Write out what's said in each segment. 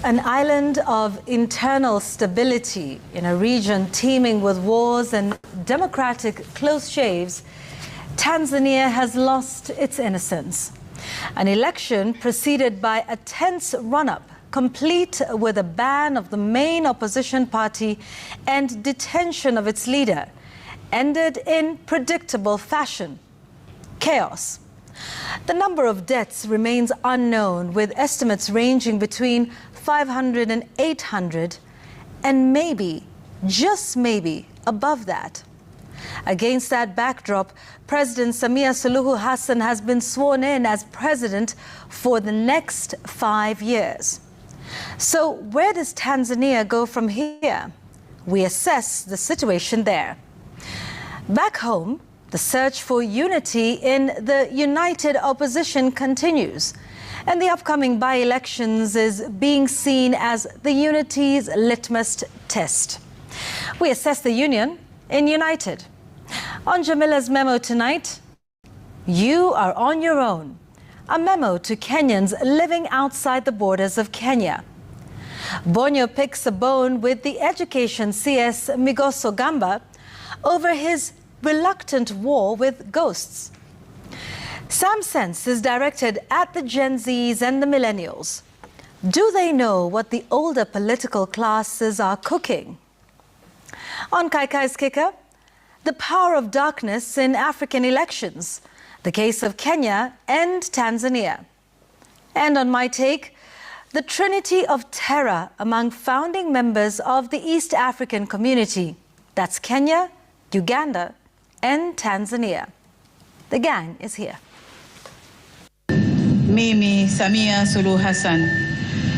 An island of internal stability in a region teeming with wars and democratic close shaves, Tanzania has lost its innocence. An election preceded by a tense run-up, complete with a ban of the main opposition party and detention of its leader, ended in predictable fashion: chaos. The number of deaths remains unknown, with estimates ranging between 500 and 800, and maybe, just maybe, above that. Against that backdrop, President Samia Suluhu Hassan has been sworn in as president for the next 5 years. So where does Tanzania go from here? We assess the situation there. Back home, the search for unity in the united opposition continues, and the upcoming by-elections is being seen as the unity's litmus test. We assess the union in United. On Jamila's memo tonight, you are on your own. A memo to Kenyans living outside the borders of Kenya. Bonyo picks a bone with the education CS Migoso Gamba over his reluctant war with ghosts. Sam Sense is directed at the Gen Zs and the millennials. Do they know what the older political classes are cooking? On Kaikai's Kicker, the power of darkness in African elections, the case of Kenya and Tanzania. And on My Take, the trinity of terror among founding members of the East African community. That's Kenya, Uganda, and Tanzania. The gang is here. Mimi Samia Suluhu Hassan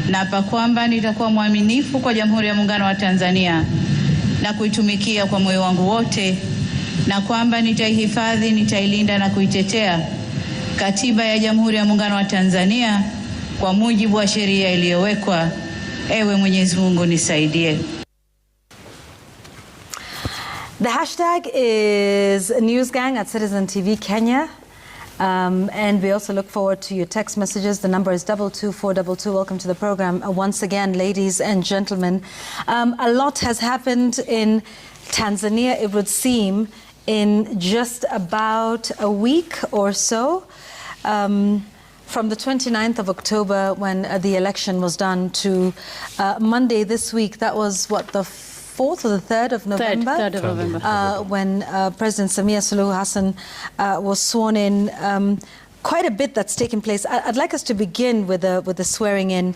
naapa kwamba nitakuwa mwaminifu kwa Jamhuri ya Muungano wa Tanzania na kuitumikia kwa moyo wangu wote, na kwamba nitaihifadhi, nitailinda na kuitetea Katiba ya Jamhuri ya Muungano wa Tanzania kwa mujibu wa sheria iliyowekwa. Ewe Mwenyezi Mungu nisaidie. The hashtag is newsgang at Citizen TV Kenya. And we also look forward to your text messages. The number is 22422. Welcome to the program. Once again, ladies and gentlemen, a lot has happened in Tanzania, it would seem, in just about a week or so. From the 29th of October, when the election was done, to Monday this week, that was what, the 4th or the 3rd of November? 3rd of November. When President Samia Suluhu Hassan was sworn in. Quite a bit that's taken place. I'd like us to begin with the swearing-in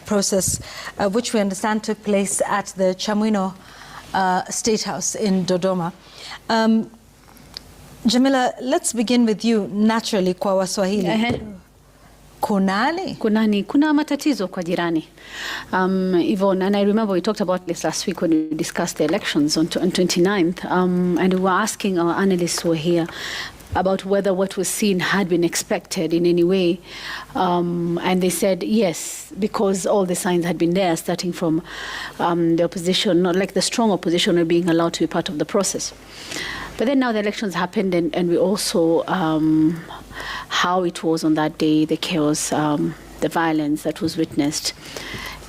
process, which we understand took place at the Chamwino State House in Dodoma. Jamila, let's begin with you naturally kwa Waswahili. Kuna matatizo kwa jirani. Yvonne, and I remember we talked about this last week when we discussed the elections on 29th, and we were asking our analysts who were here about whether what was seen had been expected in any way. And they said yes, because all the signs had been there, starting from the opposition, not like the strong opposition, being allowed to be part of the process. But then now the elections happened, and we also how it was on that day, the chaos, the violence that was witnessed,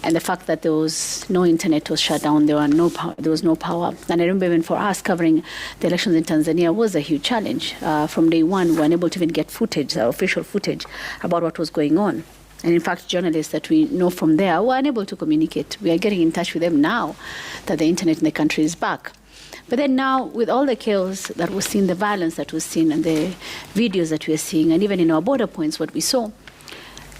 and the fact that there was no internet, was shut down, there was no power. And I remember even for us, covering the elections in Tanzania was a huge challenge. From day one, we were unable to even get footage, official footage, about what was going on. And in fact, journalists that we know from there were unable to communicate. We are getting in touch with them now that the internet in the country is back. But then now, with all the chaos that was seen, the violence that was seen, and the videos that we are seeing, and even in our border points, what we saw,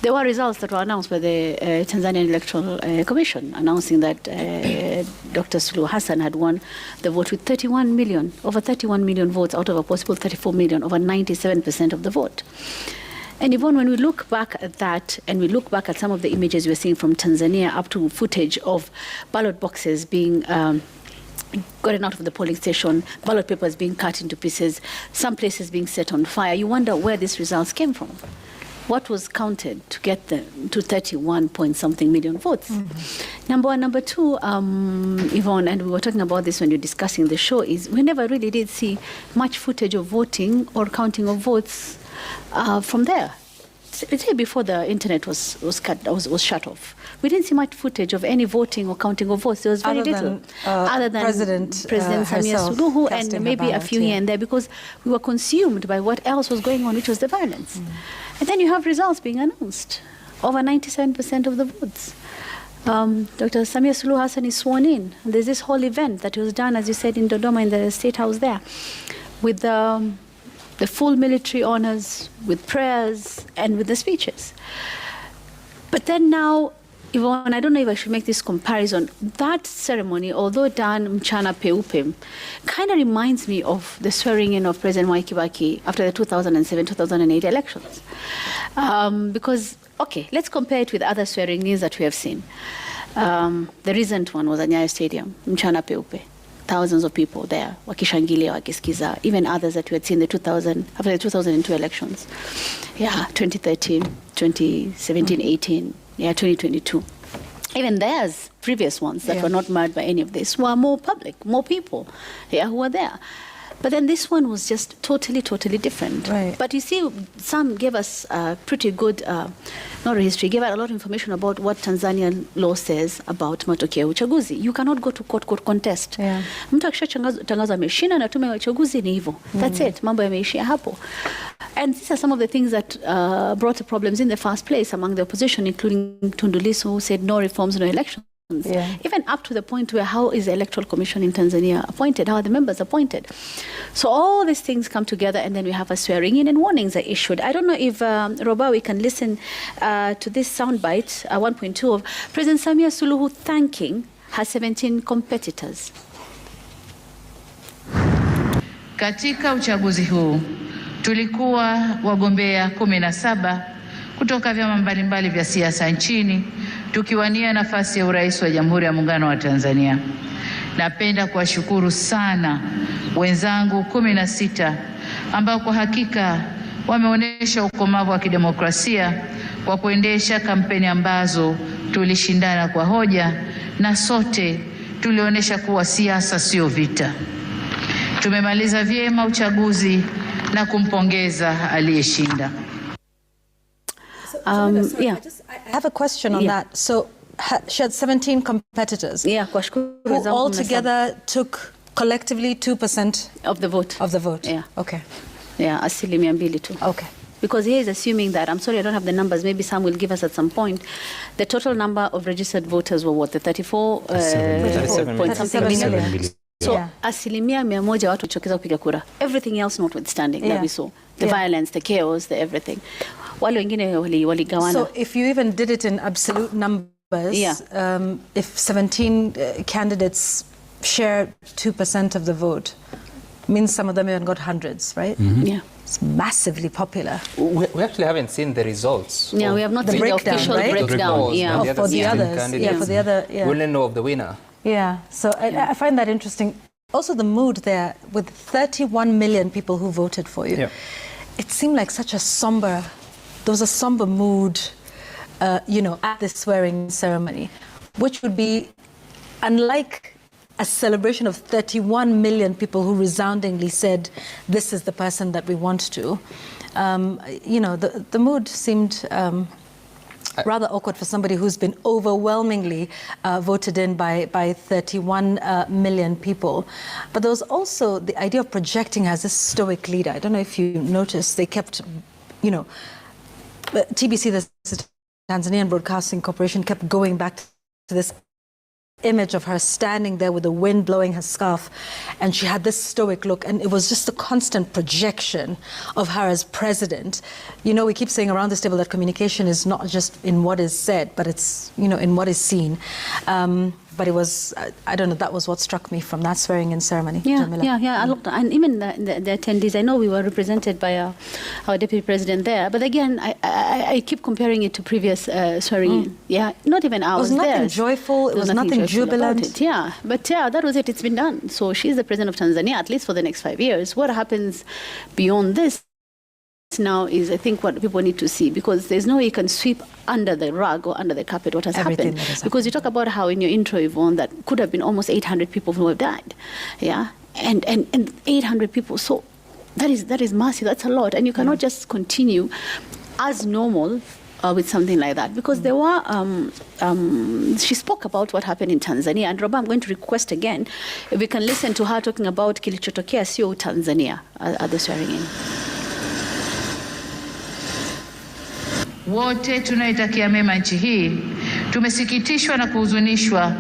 there were results that were announced by the Tanzanian Electoral Commission, announcing that Dr. Suluhu Hassan had won the vote with 31 million, over 31 million votes out of a possible 34 million, over 97% of the vote. And even when we look back at that, and we look back at some of the images we're seeing from Tanzania, up to footage of ballot boxes being gotten out of the polling station, ballot papers being cut into pieces, some places being set on fire, you wonder where these results came from. What was counted to get to 31 point something million votes? Mm-hmm. Number one. Number two, Yvonne, and we were talking about this when you're discussing the show, is we never really did see much footage of voting or counting of votes from there. It's before the internet was shut off we didn't see much footage of any voting or counting of votes. There was very little. Other than President Samia Suluhu and maybe a few here and there, because we were consumed by what else was going on, which was the violence. And then you have results being announced. Over 97% of the votes. Dr. Samia Suluhu Hassan is sworn in. There's this whole event that was done, as you said, in Dodoma, in the State House there, with the full military honors, with prayers, and with the speeches. But then now, Yvonne, I don't know if I should make this comparison. That ceremony, although done mchana peupe, kind of reminds me of the swearing in of President Mwai Kibaki after the 2007-2008 elections. Because, okay, let's compare it with other swearing-ins that we have seen. The recent one was at Nyayo Stadium, mchana peupe. Thousands of people there, wakishangilia, wakisikiza, even others that we had seen after the 2002 elections. Yeah, 2013, 2017, 18, yeah, 2022. Even theirs, previous ones that were not marred by any of this, were more public, more people who were there. But then this one was just totally different. Right. But you see, some gave us pretty good, not a history, gave us a lot of information about what Tanzanian law says about matokeo ya uchaguzi. You cannot go to court contest. Mtu akishatangaza ameshinda na tume ya uchaguzi ni hivyo. That's it. Mambo yameishia hapo. And these are some of the things that brought the problems in the first place among the opposition, including Tundu Lissu, who said no reforms, no elections. Even up to the point where how is the Electoral Commission in Tanzania appointed, how are the members appointed. So all these things come together, and then we have a swearing in and warnings are issued. I don't know if, Roba, we can listen to this soundbite, 1.2 of President Samia Suluhu thanking her 17 competitors. Katika uchaguzi huu tulikuwa wagombea 17 kutoka vyama mbalimbali vya siasa nchini tukiwania nafasi ya urais wa Jamhuri ya Muungano wa Tanzania. Napenda kuwashukuru sana wenzangu 16 ambao kwa hakika wameonyesha ukomavu wa kidemokrasia kwa kuendesha kampeni ambazo tulishindana kwa hoja na sote tulionyesha kuwa siasa sio vita. Tumemaliza vyema uchaguzi na kumpongeza aliyeshinda. I have a question on that. So she had 17 competitors who all together took collectively 2% of the vote. Yeah. Okay. Yeah, 2% too. Okay. Because he is assuming that, I'm sorry, I don't have the numbers, maybe some will give us at some point, the total number of registered voters were what, the 37 million. So, 100% watu chokeza kupiga kura. Everything else notwithstanding that we saw. The violence, the chaos, the everything. Wale wengine waligawana. So, if you even did it in absolute numbers, if 17 candidates share 2% of the vote, means some of them even got hundreds, right? Yeah. It's massively popular. We actually haven't seen the results. Yeah, we have not seen the official breakdown. For the others. For the other. We only know of the winner. Yeah, so I find that interesting. Also the mood there, with 31 million people who voted for you. It seemed like such a somber, there was a somber mood, at this swearing ceremony, which would be unlike a celebration of 31 million people who resoundingly said, this is the person that we want to. The mood seemed rather awkward for somebody who's been overwhelmingly voted in by 31 million people. But there was also the idea of projecting as a stoic leader. I don't know if you noticed, they kept, TBC, the Tanzanian Broadcasting Corporation, kept going back to this image of her standing there with the wind blowing her scarf, and she had this stoic look, and it was just a constant projection of her as president. We keep saying around this table that communication is not just in what is said, but it's in what is seen. But it was, I don't know, that was what struck me from that swearing-in ceremony. I looked, and even the attendees, I know we were represented by our deputy president there, but again, I keep comparing it to previous swearing-in. Not even ours. It was nothing joyful, it was nothing jubilant. But that was it, it's been done. So she's the president of Tanzania, at least for the next 5 years. What happens beyond this now is, I think, what people need to see, because there's no way you can sweep under the rug or under the carpet what has happened. Because you talk about how in your intro, Yvonne, that could have been almost 800 people who have died. And 800 people. So that is massive. That's a lot. And you cannot just continue as normal with something like that, because there were, she spoke about what happened in Tanzania, and Roba, I'm going to request again if we can listen to her talking about kilichotokea sio Tanzania at the swearing in. Wote tunaitakia mema nchi hii tumesikitishwa na kuhuzunishwa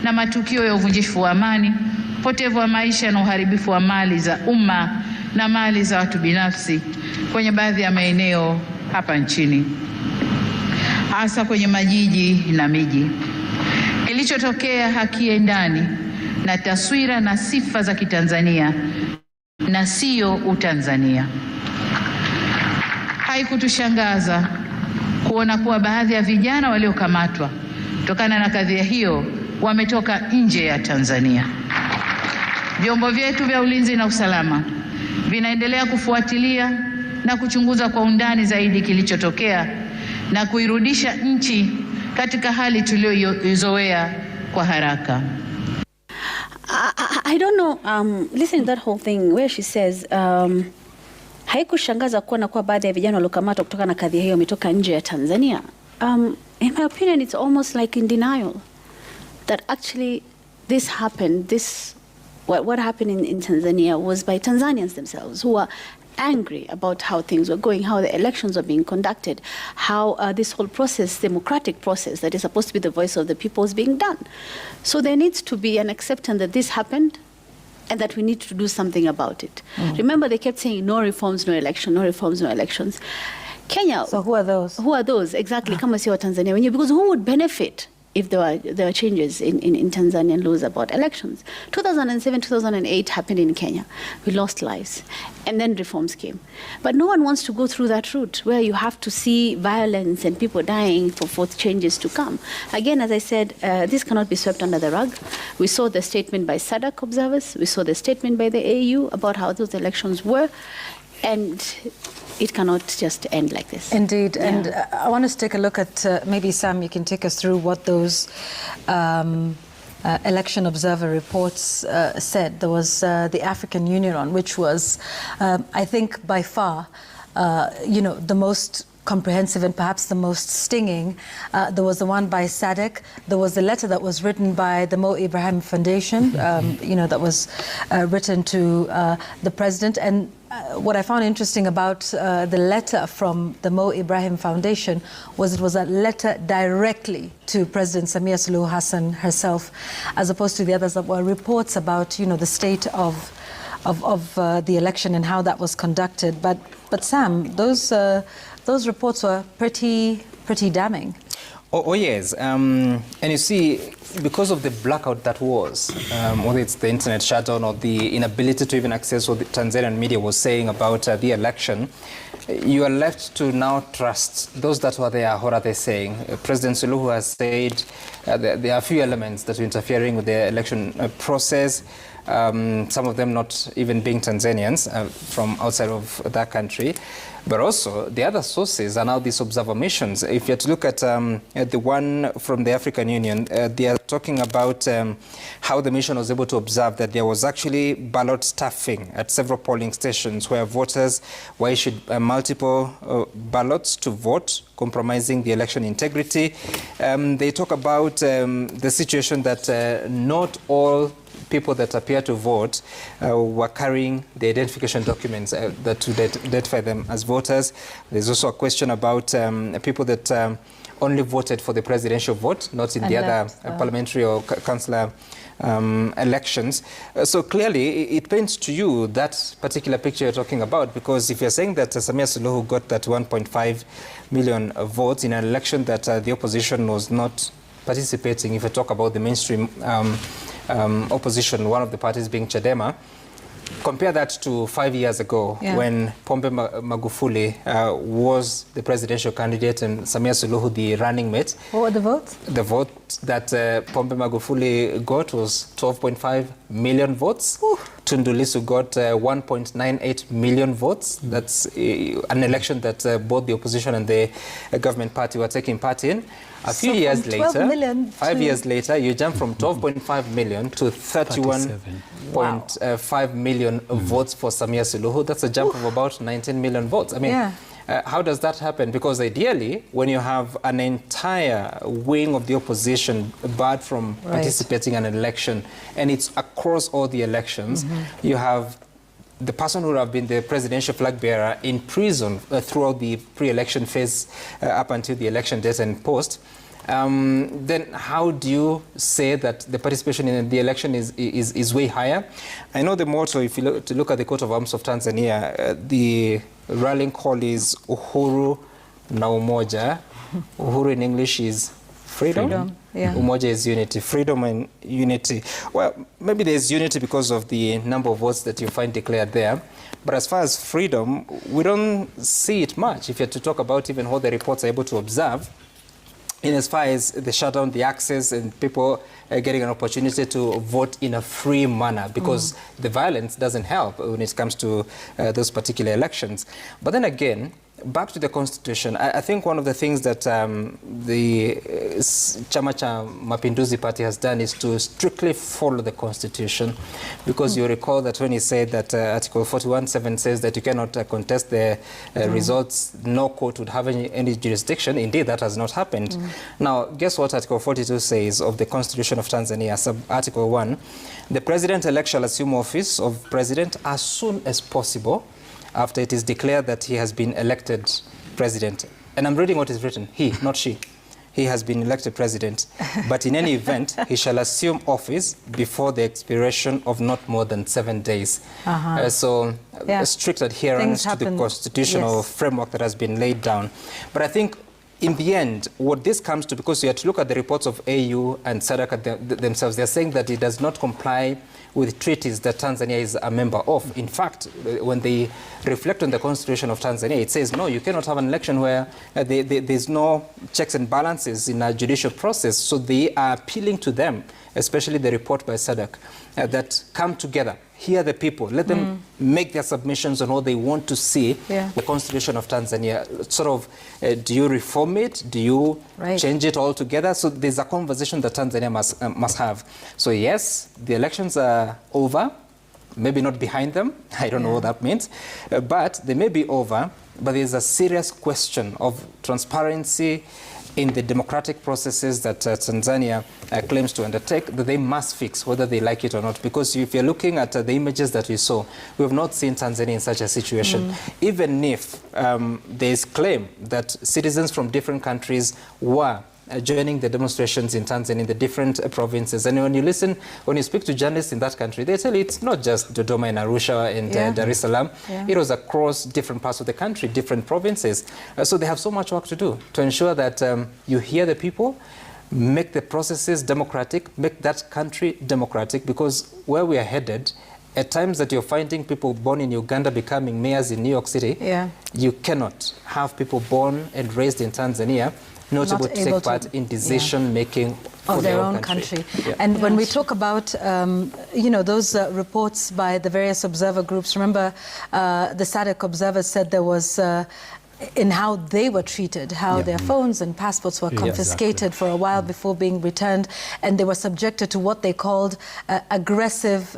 na matukio ya uvunjifu wa amani, upotevu wa maisha na uharibifu wa mali za umma na mali za watu binafsi kwenye baadhi ya maeneo hapa nchini, hasa kwenye majiji na miji. Kilichotokea hakiendani na taswira na sifa za Kitanzania na sio Utanzania. Haikutushangaza kuona kuwa baadhi ya vijana waliokamatwa kutokana na kadhia hiyo wametoka nje ya Tanzania. Vyombo vyetu vya ulinzi na usalama vinaendelea kufuatilia na kuchunguza kwa undani zaidi kilichotokea na kuirudisha nchi katika hali tuliyoizoea kwa haraka. I don't know, listening to that whole thing where she says, haikushangaza kuona kwa baadhi ya vijana waliokamatwa kutoka na kadhia hiyo wametoka nje ya Tanzania. In my opinion, it's almost like in denial that actually this happened, what happened in Tanzania was by Tanzanians themselves who are angry about how things were going, how the elections were being conducted, how this whole process, democratic process that is supposed to be the voice of the people, is being done. So there needs to be an acceptance that this happened and that we need to do something about it. Remember, they kept saying no reforms, no election, no reforms, no elections. Kenya. So who are those? Who are those? Exactly. Kama si wa Tanzania wenyewe, because who would benefit if there were changes in Tanzanian laws about elections? 2007, 2008 happened in Kenya. We lost lives. And then reforms came. But no one wants to go through that route where you have to see violence and people dying for changes to come. Again, as I said, this cannot be swept under the rug. We saw the statement by SADC observers. We saw the statement by the AU about how those elections were. And it cannot just end like this. Indeed. Yeah. And I want us to take a look at, maybe Sam, you can take us through what those election observer reports said. There was the African Union one, which was, I think, by far, the most comprehensive and perhaps the most stinging. There was the one by SADC. There was the letter that was written by the Mo Ibrahim Foundation, that was written to the president. And what I found interesting about the letter from the Mo Ibrahim Foundation was it was a letter directly to President Samia Suluhu Hassan herself, as opposed to the others that were reports about, the state of the election and how that was conducted. But Sam, those reports were pretty damning. Oh yes, and you see, because of the blackout that was, whether it's the internet shutdown or the inability to even access what the Tanzanian media was saying about the election, you are left to now trust those that were there. What are they saying? President Suluhu has said there are a few elements that are interfering with the election process. Some of them not even being Tanzanians from outside of that country. But also, the other sources are now these observer missions. If you have to look at the one from the African Union, they are talking about how the mission was able to observe that there was actually ballot stuffing at several polling stations where voters were issued multiple ballots to vote, compromising the election integrity. They talk about the situation that not all people that appear to vote were carrying the identification documents that would identify them as voters. There's also a question about people that only voted for the presidential vote, not in the other parliamentary or councillor elections. So clearly it paints to you that particular picture you're talking about, because if you're saying that Samia Suluhu got that 1.5 million votes in an election that the opposition was not participating, if you talk about the mainstream opposition, one of the parties being Chadema, compare that to 5 years ago when Pombe Magufuli was the presidential candidate and Samia Suluhu the running mate. What were the votes? The vote that Pombe Magufuli got was 12.5 million votes. Ooh. Tundu Lissu got 1.98 million votes. That's an election that both the opposition and the government party were taking part in. A few years later, 5 years later, you jump from 12.5 million to 31.5 million votes for Samia Suluhu. That's a jump of about 19 million votes. I mean, How does that happen? Because ideally, when you have an entire wing of the opposition barred from participating in an election, and it's across all the elections, you have the person who would have been the presidential flag bearer in prison throughout the pre-election phase up until the election days and post. Then how do you say that the participation in the election is way higher? I know the motto, if you look at the coat of arms of Tanzania, the rallying call is Uhuru na Umoja. Uhuru in English is freedom. Yeah. Umoja is unity. Freedom and unity. Well, maybe there's unity because of the number of votes that you find declared there. But as far as freedom, we don't see it much. If you're to talk about even what the reports are able to observe, in as far as the shutdown, the access, and people getting an opportunity to vote in a free manner, because the violence doesn't help when it comes to those particular elections. But then again, back to the Constitution, I think one of the things that the Chama cha Mapinduzi party has done is to strictly follow the Constitution, because you recall that when he said that Article 41(7) says that you cannot contest the results, no court would have any jurisdiction. Indeed, that has not happened. Now, guess what Article 42 says of the Constitution of Tanzania, sub-Article 1? The president-elect shall assume office of president as soon as possible after it is declared that he has been elected president. And I'm reading what is written. He, not she. He has been elected president. But in any event, he shall assume office before the expiration of not more than 7 days. So a strict adherence to the constitutional framework that has been laid down. But I think in the end, what this comes to, because you have to look at the reports of AU and SADC themselves, they're saying that it does not comply with treaties that Tanzania is a member of. In fact, when they reflect on the Constitution of Tanzania, it says, no, you cannot have an election where there's no checks and balances in a judicial process. So they are appealing to them, especially the report by SADC, that come together, hear the people, let them make their submissions on what they want to see the Constitution of Tanzania. Sort of, do you reform it? Do you change it altogether? So there's a conversation that Tanzania must have. So yes, the elections are over, maybe not behind them. I don't know what that means. But they may be over, but there's a serious question of transparency in the democratic processes that Tanzania claims to undertake, that they must fix, whether they like it or not. Because if you're looking at the images that we saw, we have not seen Tanzania in such a situation. Even if there is claim that citizens from different countries were joining the demonstrations in Tanzania in the different provinces. And when you speak to journalists in that country, they tell you it's not just Dodoma and Arusha and Dar es Salaam. It was across different parts of the country, different provinces. So they have so much work to do to ensure that you hear the people, make the processes democratic, make that country democratic, because where we are headed, at times that you're finding people born in Uganda becoming mayors in New York City, you cannot have people born and raised in Tanzania not able to take part in decision-making of their own country. And when we talk about, you know, those reports by the various observer groups, remember the SADC observers said there was in how they were treated, how their phones and passports were confiscated for a while before being returned, and they were subjected to what they called aggressive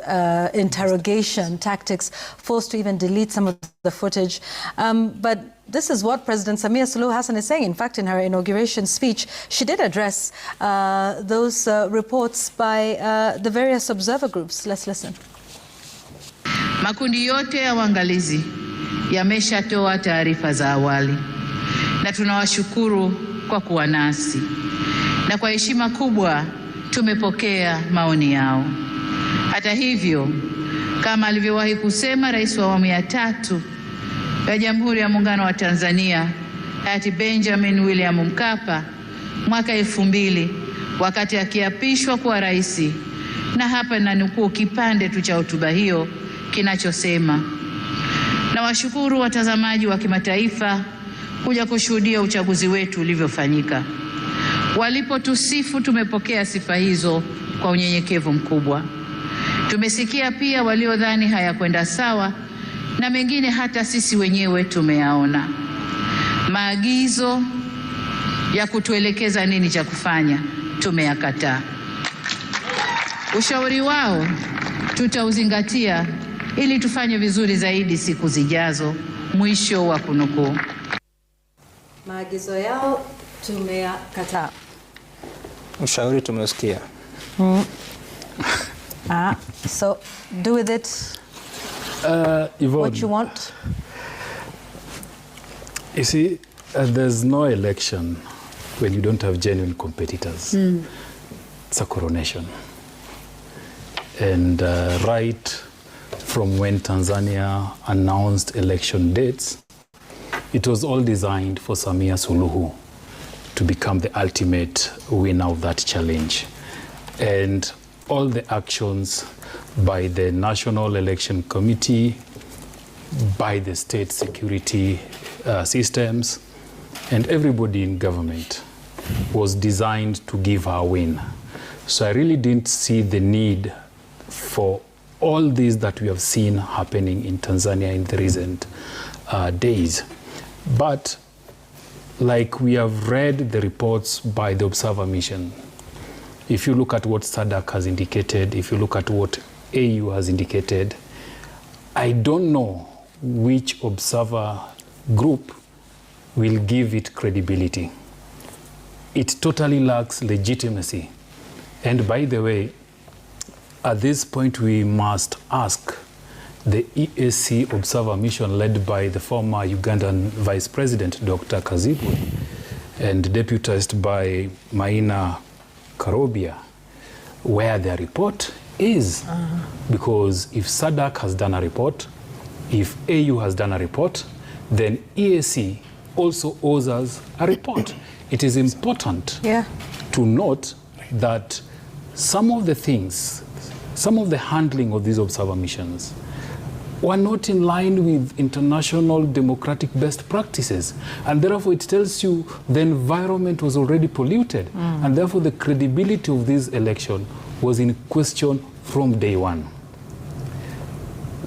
interrogation tactics, forced to even delete some of the footage. But this is what President Samia Suluhu Hassan is saying. In fact, in her inauguration speech, she did address those reports by the various observer groups. Let's listen. Makundi yote ya waangalizi yameshatoa taarifa za awali na tunawashukuru kwa kuwa nasi, na kwa heshima kubwa tumepokea maoni yao. Hata hivyo, kama alivyowahi kusema Rais wa awamu ya 3 ya Jamhuri ya Muungano wa Tanzania hayati Benjamin William Mkapa mwaka 2000 wakati akiapishwa kuwa rais, na hapa nanukuu kipande tu cha hotuba hiyo kinachosema: na washukuru watazamaji wa kimataifa kuja kushuhudia uchaguzi wetu ulivyofanyika. Walipotusifu tumepokea sifa hizo kwa unyenyekevu mkubwa. Tumesikia pia waliodhani hayakwenda sawa, na mengine hata sisi wenyewe tumeyaona. Maagizo ya kutuelekeza nini cha kufanya tumeyakataa. Ushauri wao tutauzingatia ili tufanye vizuri zaidi siku zijazo. Mwisho wa kunukuu. Maagizo yao tumeyakataa. Ushauri tumeusikia. So do with it Yvonne, what you want. You see, there's no election when you don't have genuine competitors. It's a coronation. And right from when Tanzania announced election dates, it was all designed for Samia Suluhu to become the ultimate winner of that challenge. And all the actions by the National Election Committee, by the state security systems, and everybody in government was designed to give her a win. So I really didn't see the need for all this that we have seen happening in Tanzania in the recent days. But like we have read the reports by the Observer Mission, if you look at what SADC has indicated, if you look at what AU has indicated, I don't know which observer group will give it credibility. It totally lacks legitimacy. And by the way, at this point we must ask the EAC Observer Mission led by the former Ugandan Vice President, Dr. Kazibwe, and deputized by Maina Karobia, where their report is. Because if SADC has done a report, if AU has done a report, then EAC also owes us a report. It is important to note that some of the things, some of the handling of these observer missions were not in line with international democratic best practices. And therefore it tells you the environment was already polluted. And therefore the credibility of this election was in question from day one.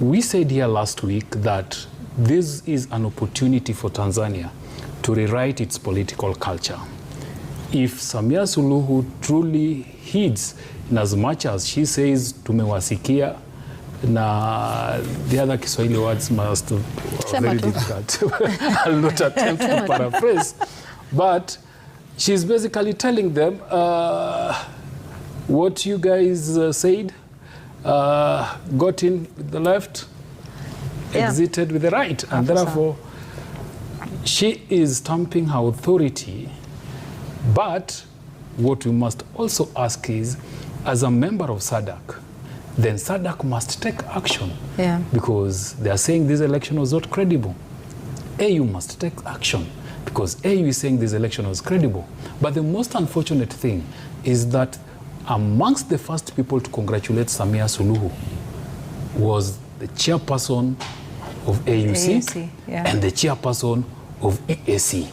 We said here last week that this is an opportunity for Tanzania to rewrite its political culture. If Samia Suluhu truly heeds, in as much as she says tumewasikia, na the other Kiswahili words must be very difficult. I'll not attempt to paraphrase. But she's basically telling them what you guys said, got in with the left, exited with the right. And therefore, she is stamping her authority. But what we must also ask is, as a member of SADC, then SADC must take action. Because they are saying this election was not credible. AU must take action because AU is saying this election was credible. But the most unfortunate thing is that amongst the first people to congratulate Samia Suluhu was the chairperson of AUC and the chairperson of EAC.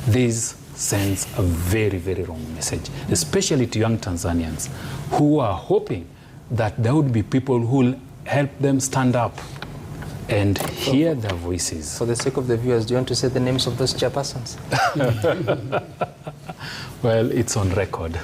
This sends a very, very wrong message, especially to young Tanzanians who are hoping that there would be people who will help them stand up and hear their voices. For the sake of the viewers, do you want to say the names of those chairpersons? Well, it's on record.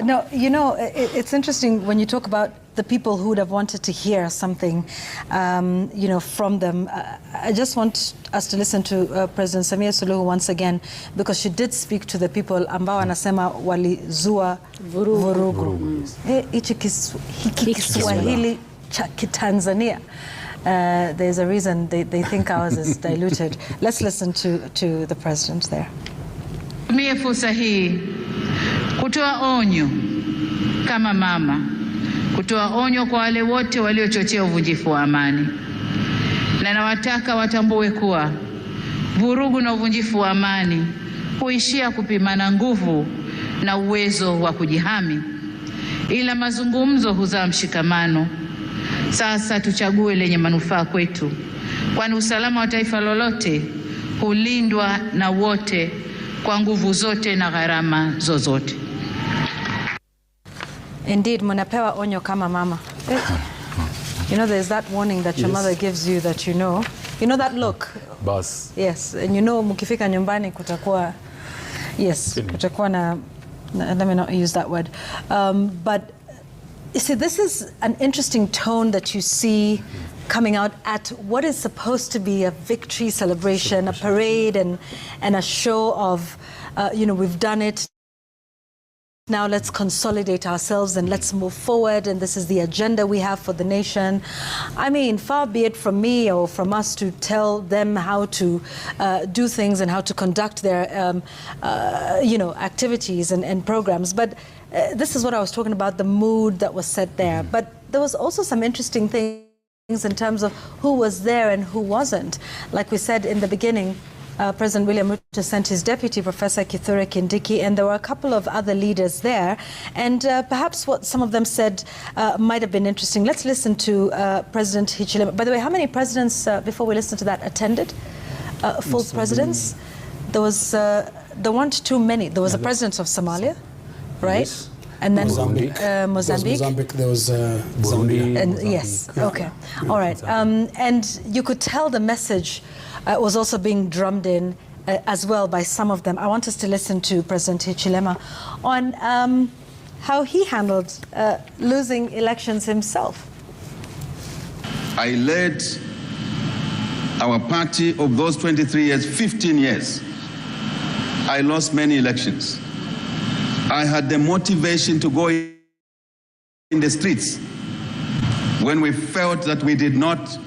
No, you know, it's interesting when you talk about the people who would have wanted to hear something, you know, from them. I just want us to listen to President Samia Suluhu once again, because she did speak to the people ambao anasema walizua vurugu. Hichi Kiswahili cha Kitanzania. There's a reason they think ours is diluted. Let's listen to the president there. Tumie fursa hii kutoa onyo kama mama, kutoa onyo kwa wale wote waliochochea uvunjifu wa amani. Na nawataka watambue kuwa vurugu na uvunjifu wa amani huishia kupimana nguvu na uwezo wa kujihami, ila mazungumzo huzaa mshikamano. Sasa tuchague lenye manufaa kwetu, kwani usalama wa taifa lolote hulindwa na wote kwa nguvu zote na gharama zozote. Indeed, munapewa onyo kama mama. You know, there's that warning that your mother gives you that you know that look. Bus. Yes, and you know mukifika nyumbani kutakuwa, kutakuwa na, let me not use that word. But You see, this is an interesting tone that you see coming out at what is supposed to be a victory celebration, a parade and a show of, we've done it. Now let's consolidate ourselves and let's move forward, and this is the agenda we have for the nation. I mean, far be it from me or from us to tell them how to do things and how to conduct their, activities and programs. But this is what I was talking about, the mood that was set there. But there was also some interesting things in terms of who was there and who wasn't. Like we said in the beginning, President William Ruto sent his deputy, Professor Kithure Kindiki, and there were a couple of other leaders there. And perhaps what some of them said might have been interesting. Let's listen to President Hichilema. By the way, how many presidents, before we listen to that, attended? Full presidents? There weren't too many. There was a president of Somalia, right? Yes. And then Mozambique. There was Zambia. And yes, okay. All right. And you could tell the message was also being drummed in as well by some of them. I want us to listen to President Hichilema on how he handled losing elections himself. I led our party of those 23 years, 15 years. I lost many elections. I had the motivation to go in the streets when we felt that we did not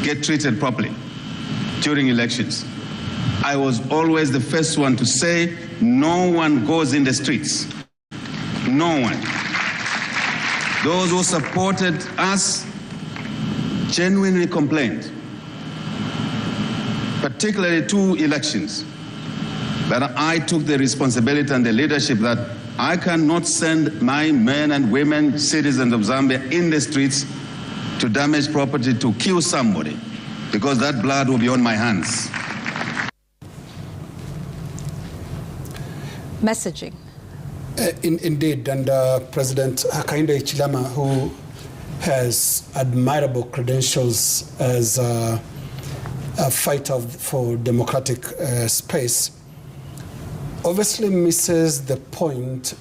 get treated properly during elections. I was always the first one to say, no one goes in the streets. No one. Those who supported us genuinely complained, particularly 2 elections, that I took the responsibility and the leadership that I cannot send my men and women, citizens of Zambia, in the streets to damage property, to kill somebody, because that blood will be on my hands. Messaging. Indeed, and President Hakainde Hichilema, who has admirable credentials as a fighter for democratic space, obviously misses the point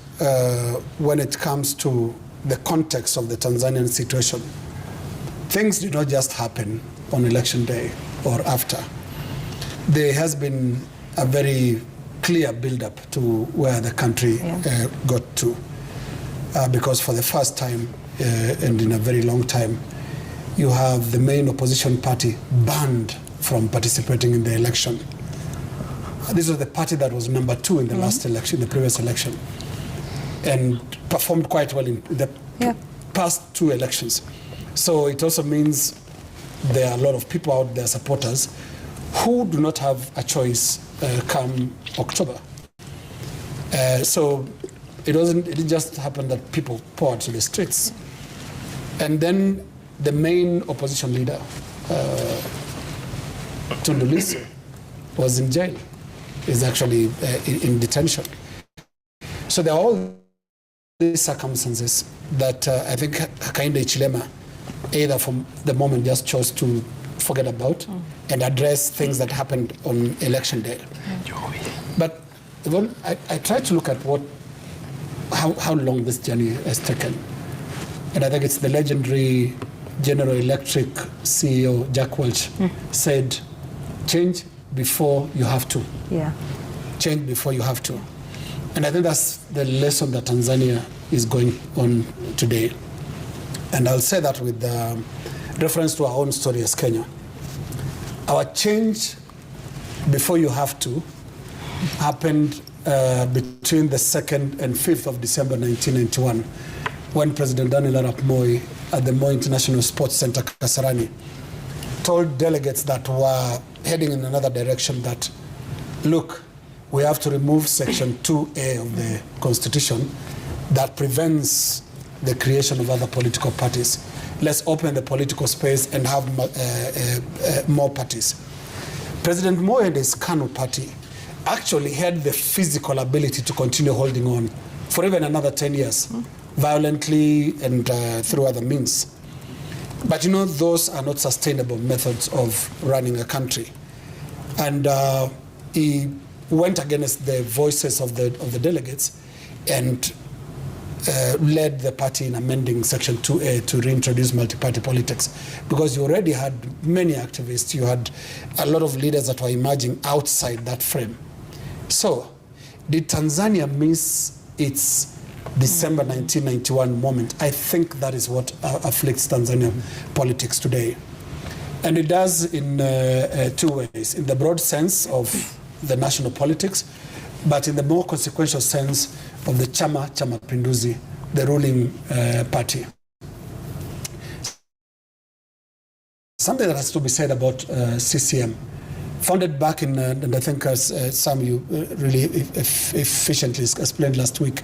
when it comes to the context of the Tanzanian situation. Things did not just happen on election day or after. There has been a very clear build-up to where the country got to, because for the first time and in a very long time, you have the main opposition party banned from participating in the election. This was the party that was number 2 in the last election, the previous election, and performed quite well in the past 2 elections. So it also means there are a lot of people out there, supporters, who do not have a choice come October. So it didn't just happen that people poured to the streets. And then the main opposition leader, Tundu Lissu, was in jail. Is actually in detention. So there are all these circumstances that I think Hakainde Hichilema, either from the moment, just chose to forget about and address things that happened on election day. But when I try to look at how long this journey has taken, and I think it's the legendary General Electric CEO Jack Welch said, change before you have to. Change before you have to. And I think that's the lesson that Tanzania is going on today. And I'll say that with reference to our own story as Kenya. Our change before you have to happened between the 2nd and 5th of December 1991, when President Daniel Arap Moi at the Moi International Sports Center, Kasarani, told delegates that were heading in another direction that, look, we have to remove Section 2A of the Constitution that prevents the creation of other political parties. Let's open the political space and have more parties. President Moi and his KANU party actually had the physical ability to continue holding on for even another 10 years, violently and through other means. But those are not sustainable methods of running a country. And he went against the voices of the delegates and led the party in amending Section 2A to reintroduce multi-party politics, because you already had many activists, you had a lot of leaders that were emerging outside that frame. So, did Tanzania miss its December 1991 moment? I think that is what afflicts Tanzanian politics today. And it does in two ways. In the broad sense of the national politics, but in the more consequential sense of the Chama Mapinduzi, the ruling party. Something that has to be said about CCM. Founded back in, and I think as some of you really efficiently explained last week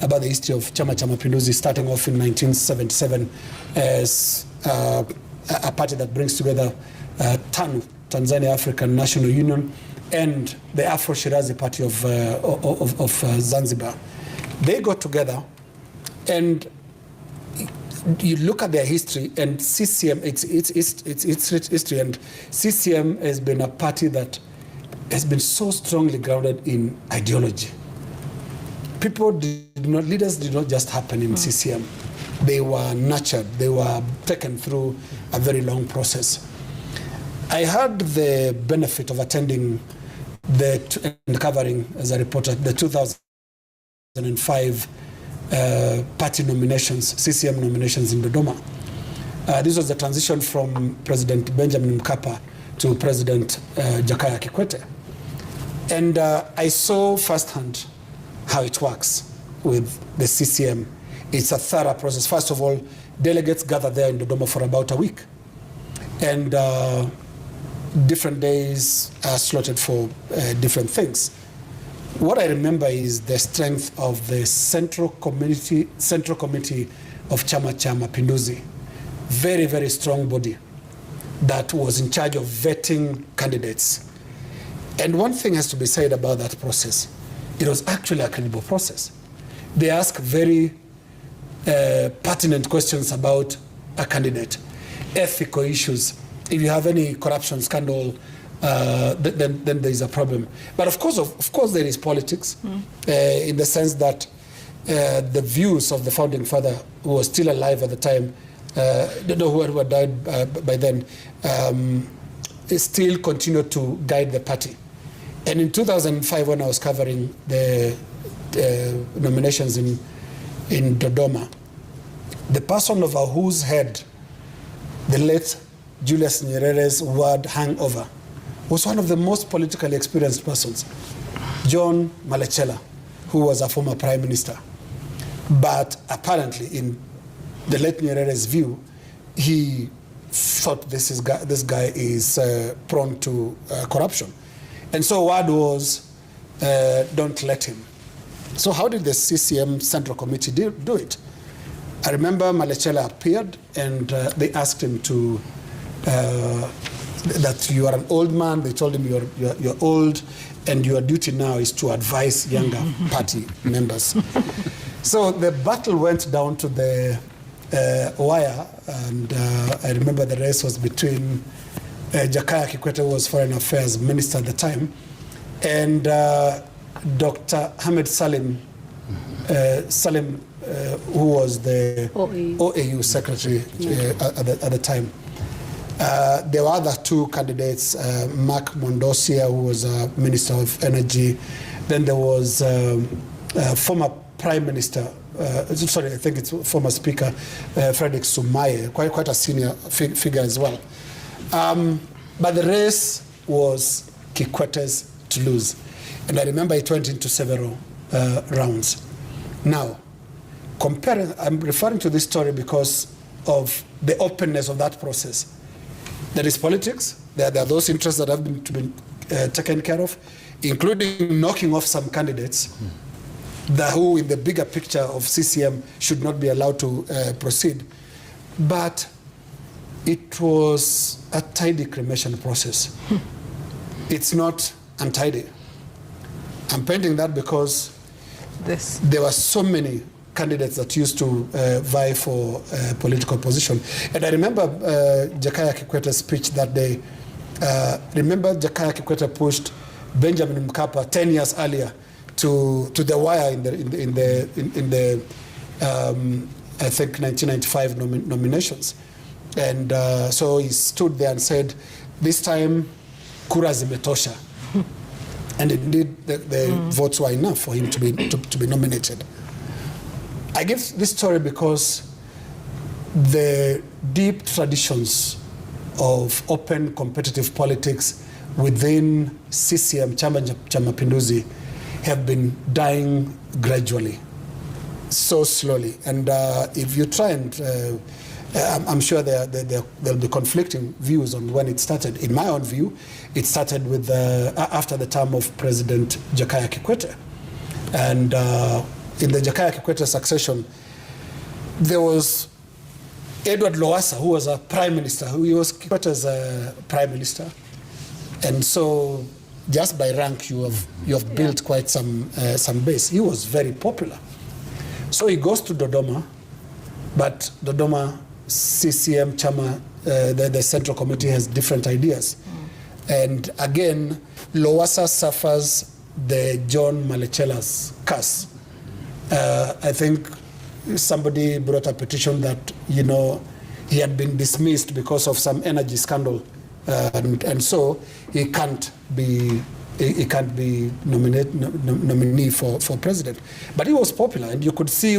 about the history of Chama Mapinduzi, starting off in 1977 as a party that brings together TANU, Tanzania African National Union, and the Afro-Shirazi party of Zanzibar. They got together, and you look at their history, and CCM, its history, and CCM has been a party that has been so strongly grounded in ideology. Leaders did not just happen in CCM. They were nurtured, they were taken through a very long process. I had the benefit of attending and covering as a reporter the 2005 party nominations, CCM nominations in Dodoma. This was the transition from President Benjamin Mkapa to President Jakaya Kikwete. And I saw firsthand how it works with the CCM. It's a thorough process. First of all, delegates gather there in Dodoma for about a week. And different days are slotted for different things. What I remember is the strength of the Central Committee of Chama Mapinduzi. Very, very strong body that was in charge of vetting candidates. And one thing has to be said about that process. It was actually a credible process. They ask very pertinent questions about a candidate, ethical issues. If you have any corruption scandal, then there is a problem. But of course, there is politics in the sense that the views of the founding father, who was still alive at the time, who had died by then, still continued to guide the party. And in 2005, when I was covering the nominations in Dodoma, the person over whose head the late Julius Nyerere's word hung over was one of the most politically experienced persons, John Malechela, who was a former prime minister. But apparently, in the late Nyerere's view, he thought this guy is prone to corruption. And so word was, don't let him. So how did the CCM Central Committee do it? I remember Malechela appeared, and they asked him to, that you are an old man. They told him you're old, and your duty now is to advise younger party members. So the battle went down to the wire, and I remember the race was between Jakaya Kikwete, who was Foreign Affairs Minister at the time, and Dr. Hamid Salim, who was the OAU Secretary at the time. There were other two candidates, Mark Mondosia, who was Minister of Energy. Then there was former Prime Minister, sorry, I think it's former Speaker, Frederick Sumaye, quite a senior figure as well. But the race was Kikwete's to lose. And I remember it went into several rounds. Now, I'm referring to this story because of the openness of that process. There is politics, there are those interests that have been taken care of, including knocking off some candidates who in the bigger picture of CCM should not be allowed to proceed. But it was a tidy cremation process. It's not untidy. I'm painting that because there were so many candidates that used to vie for political position. And I remember Jakaya Kikwete's speech that day. Remember Jakaya Kikwete pushed Benjamin Mkapa 10 years earlier to the wire in the I think 1995 nominations. And so he stood there and said, this time, kura zimetosha. And indeed, the votes were enough for him to be nominated. I give this story because the deep traditions of open competitive politics within CCM, Chama cha Mapinduzi, have been dying gradually, so slowly. And if you try and, I'm sure there'll be conflicting views on when it started. In my own view, it started with after the term of President Jakaya Kikwete. And in the Jakaya Kikwete succession, there was Edward Lowassa, who was a prime minister, who was Kikwete's prime minister. And so just by rank, you have built quite some base. He was very popular. So he goes to Dodoma, but Dodoma, CCM, Chama, the Central Committee has different ideas. And again, Lowassa suffers the John Malechela's curse. I think somebody brought a petition that, you know, he had been dismissed because of some energy scandal. And so he can't be nominee for president. But he was popular, and you could see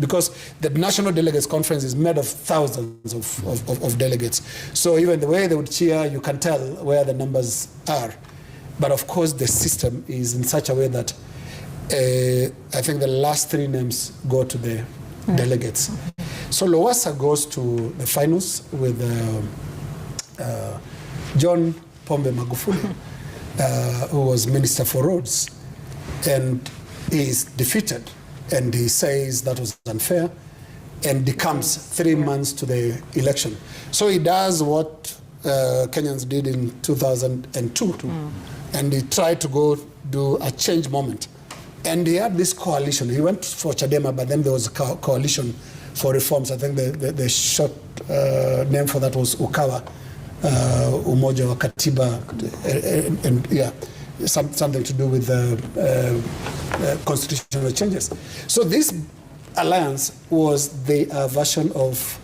because the National Delegates Conference is made of thousands of delegates. So even the way they would cheer, you can tell where the numbers are. But of course, the system is in such a way that I think the last three names go to the delegates. So Lowassa goes to the finals with John Pombe Magufuli, who was Minister for Roads, and he is defeated, and he says that was unfair, and decamps 3 months to the election. So he does what Kenyans did in 2002, and he tried to go do a change moment. And he had this coalition. He went for Chadema, but then there was a coalition for reforms. I think the short name for that was UKAWA, Umoja wa Katiba, and yeah, something to do with constitutional changes. So this alliance was the version of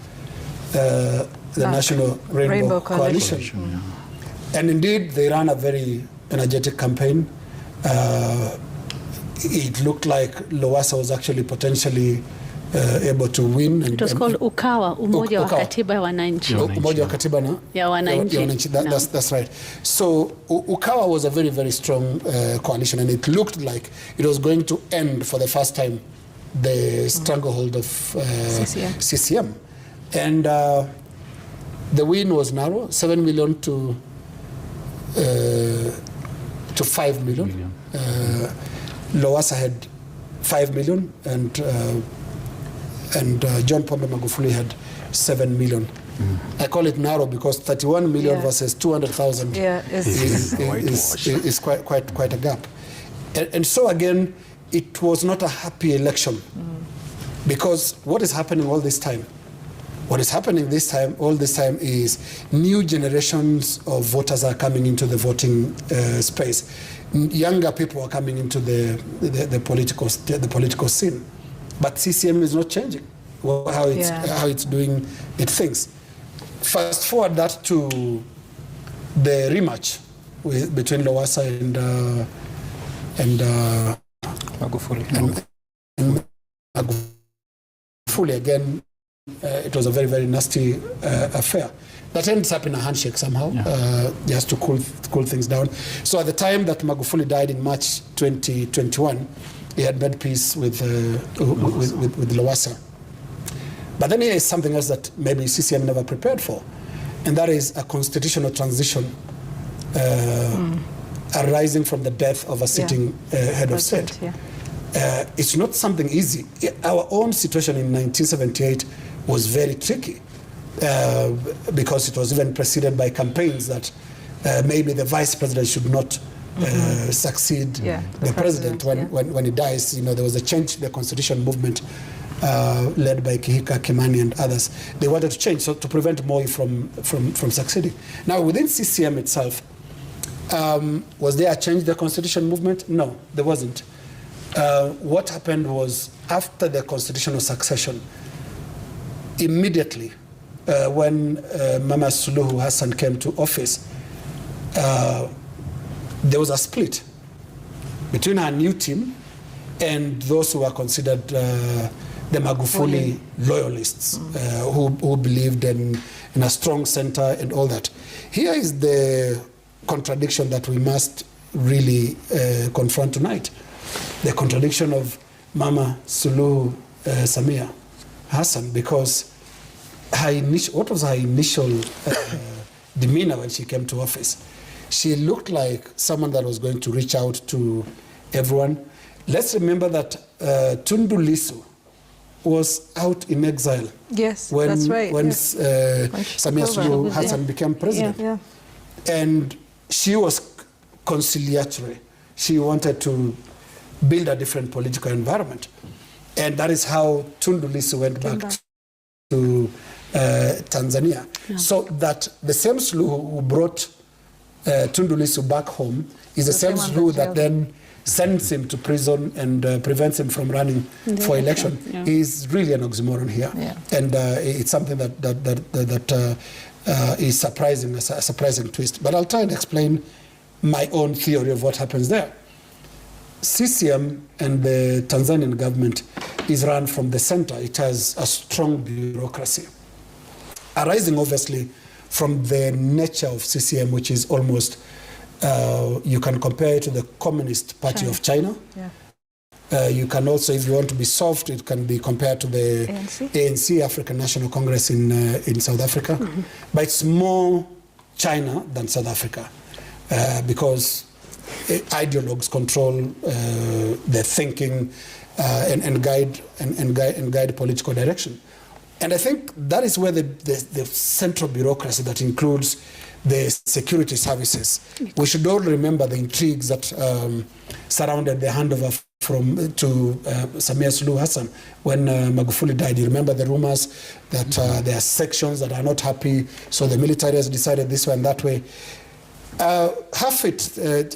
the National Rainbow Coalition. And indeed, they ran a very energetic campaign. It looked like Lowassa was actually potentially able to win. And, it was called UKAWA, Umoja wa Katiba ya Wananchi. Umoja wa Katiba na? Ya Wananchi. That's right. So UKAWA was a very, very strong coalition, and it looked like it was going to end for the first time the stranglehold of CCM. And the win was narrow, 7 million to 5 million. Lowassa had 5 million, and John Pombe Magufuli had 7 million. I call it narrow because 31 million versus 200,000 is quite a gap. And so again, it was not a happy election, because what is happening all this time? What is happening all this time is new generations of voters are coming into the voting space. Younger people are coming into the political scene, but CCM is not changing how it's doing its things. Fast forward that to the rematch between Lowassa and Magufuli. And Magufuli again. It was a very, very nasty affair that ends up in a handshake somehow, just to cool things down. So at the time that Magufuli died in March 2021, he had made peace with Lowassa. But then here is something else that maybe CCM never prepared for, and that is a constitutional transition arising from the death of a sitting head of state. It's not something easy. Our own situation in 1978 was very tricky because it was even preceded by campaigns that maybe the vice president should not succeed the president when he dies. You know, there was a change, the constitution movement led by Kihika, Kimani and others. They wanted to change, so to prevent Moi from succeeding. Now, within CCM itself, was there a change in the constitution movement? No, there wasn't. What happened was after the constitutional succession, immediately when Mama Suluhu Hassan came to office, there was a split between her new team and those who were considered the Magufuli loyalists, who believed in a strong center and all that. Here is the contradiction that we must really confront tonight. The contradiction of Mama Suluhu Samia Hassan, because what was her initial demeanor when she came to office? She looked like someone that was going to reach out to everyone. Let's remember that Tundu Lissu was out in exile. Yes, when, that's right. When Samia Suluhu Hassan became president. Yeah. And she was conciliatory. She wanted to build a different political environment. And that is how Tundu Lissu went back to Tanzania. Yeah. So that the same Suluhu who brought Tundu Lissu back home is the same Suluhu that then sends him to prison and prevents him from running for election. Yeah. Is really an oxymoron here. Yeah. And it's something that is surprising, a surprising twist. But I'll try and explain my own theory of what happens there. CCM and the Tanzanian government is run from the center. It has a strong bureaucracy, arising obviously from the nature of CCM, which is almost, you can compare it to the Communist Party of China. Yeah. You can also, if you want to be soft, it can be compared to the ANC, African National Congress in South Africa. Mm-hmm. But it's more China than South Africa because ideologues control their thinking and guide political direction. And I think that is where the central bureaucracy that includes the security services. We should all remember the intrigues that surrounded the handover to Samia Suluhu Hassan when Magufuli died. You remember the rumors that there are sections that are not happy, so the military has decided this way and that way. Half it,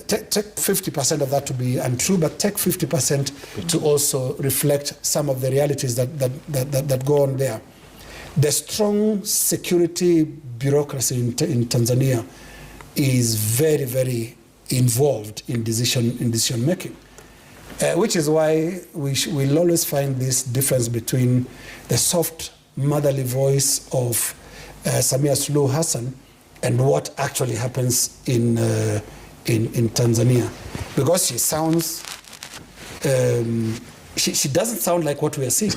take 50% of that to be untrue, but take 50% to also reflect some of the realities that go on there. The strong security bureaucracy in Tanzania is very, very involved in decision making, which is why we'll always find this difference between the soft motherly voice of Samia Suluhu Hassan and what actually happens in Tanzania, because she sounds, she doesn't sound like what we are seeing,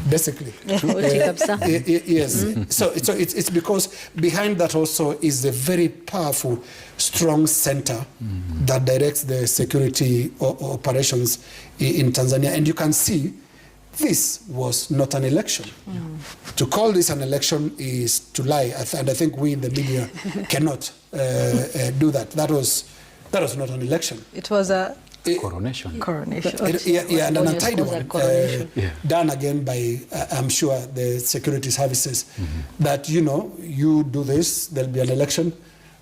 basically. Yes. So it's because behind that also is a very powerful, strong center that directs the security operations in Tanzania, and you can see this was not an election. To call this an election is to lie, and I think we in the media cannot do that. That was not an election. It was a coronation. And an untidy one, done again by, I'm sure, the security services. That, you do this, there'll be an election.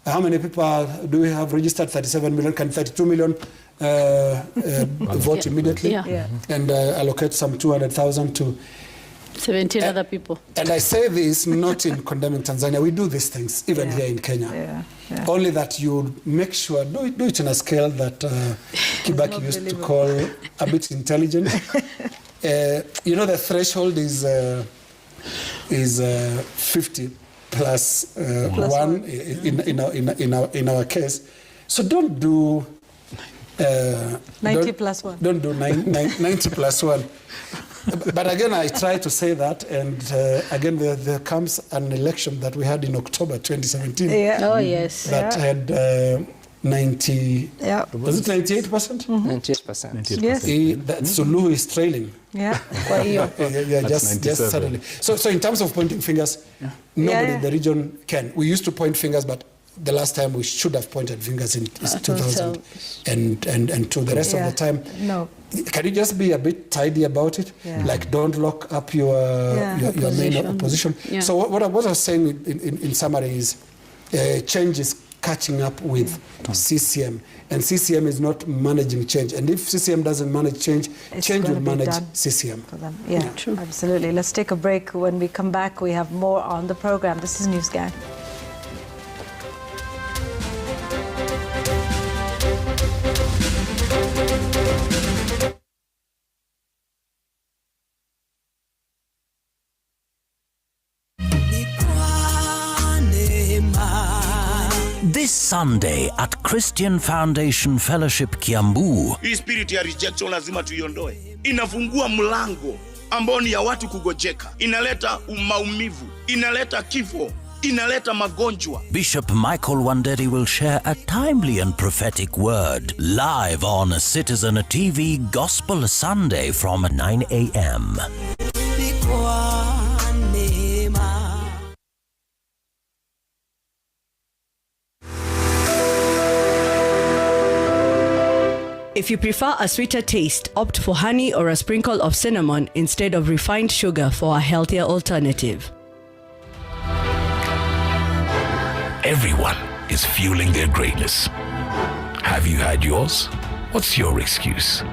How many people do we have registered? 37 million, can 32 million vote immediately and allocate some 200,000 to 17 other people. And I say this not in condemning Tanzania. We do these things even here in Kenya. Only that you make sure, do it in a scale that Kibaki used to call a bit intelligent. The threshold is 50 plus one in our case. So don't do 90 plus 1. Don't do 90 plus 1. But again, I try to say that, and again, there comes an election that we had in October 2017. Oh, yes. That had 90, was it 98%? 98%. Yes. Suluhu is trailing. Just suddenly. So in terms of pointing fingers, nobody in the region can. We used to point fingers, but the last time we should have pointed fingers in 2002. The rest of the time, no. Can you just be a bit tidy about it? Like, don't lock up your main opposition. So what I was saying in summary is change is catching up with CCM. And CCM is not managing change. And if CCM doesn't manage change, change will manage CCM. For them. Yeah, true. Absolutely. Let's take a break. When we come back, we have more on the program. This is NewsGang. This Sunday at Christian Foundation Fellowship Kiambu. Hii spirit ya rejection lazima tuiondoe. Inafungua mlango ambao ni ya watu kugojeka. Inaleta maumivu, inaleta kifo, inaleta magonjwa. Bishop Michael Wanderi will share a timely and prophetic word live on Citizen TV Gospel Sunday from 9 a.m. If you prefer a sweeter taste, opt for honey or a sprinkle of cinnamon instead of refined sugar for a healthier alternative. Everyone is fueling their greatness. Have you had yours? What's your excuse?